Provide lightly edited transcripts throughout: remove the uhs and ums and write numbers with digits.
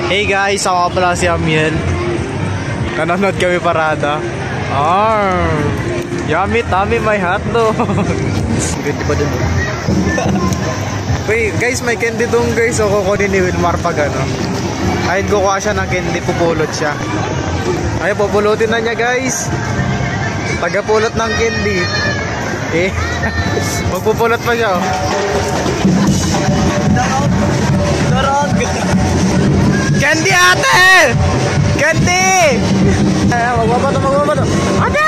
Hey guys, ako pala si Amiel. Nanonood kami parada. Yummy tummy my hotdog. Ganda pa dun. Wait guys, may candy doon guys. So kukunin ni Wilmar pag ano. Kahit kukuha siya ng candy, pupulot siya. Ay, pupulutin na niya guys. Tagapulot ng candy. Eh, magpupulot pa siya. Candy ate! Candy! Magbabato. Ate!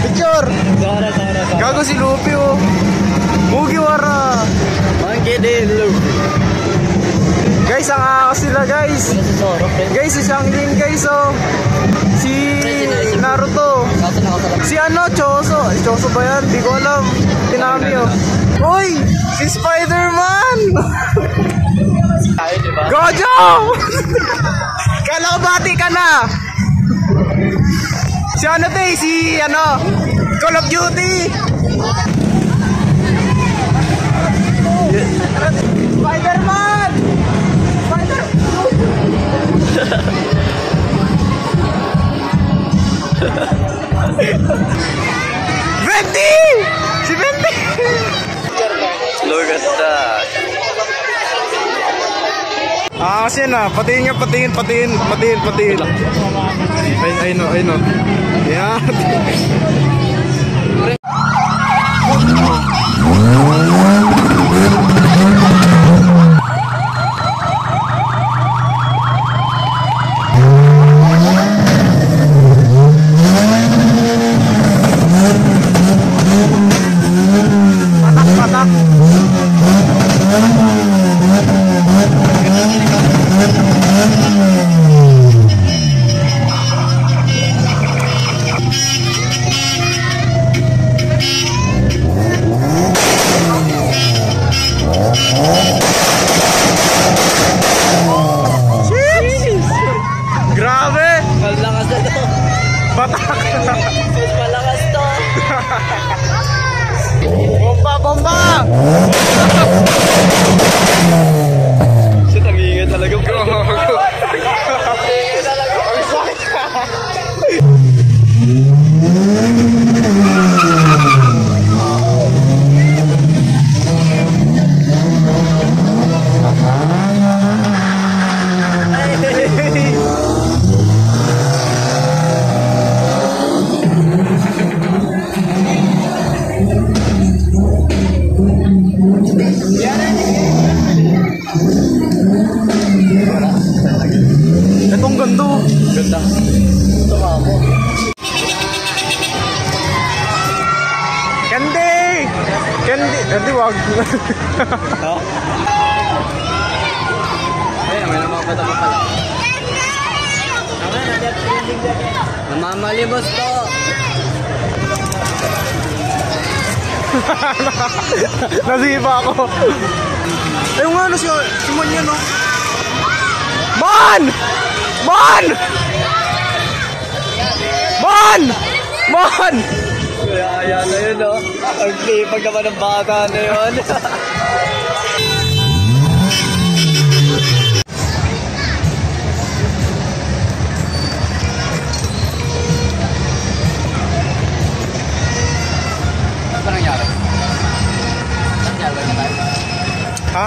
Picture! Gago si Lupi oh. Mugiwara. Guys, ang akas sila guys. Guys, si Shanglin guys oh. Si Naruto. Si ano, Choso. Choso ba yan? Di ko alam. Tinami oh. Uy! Si Spider-Man! Gojo! Kala ko bati ka na! Si ano te? Si ano? Call of Duty! Spider-Man! Venti! Si Venti! Look at that. Kasi na, patingin. Ay no. Yan. Patak. Grabe! Malakas na to. Patak! Malakas to. Bomba! Siya tamingan talaga. Itong ganto. Ganda. Ito ka mo. Candy, wag. Ha? Ay, may namamata pa pala. Namamalimos to. Nasiba ako. Ayun nga, si Mon yan, no? Mon! Kaya na yun, no? Ang tipag naman ng bata na yun. Ano nangyari? Nangyari na tayo? Ha?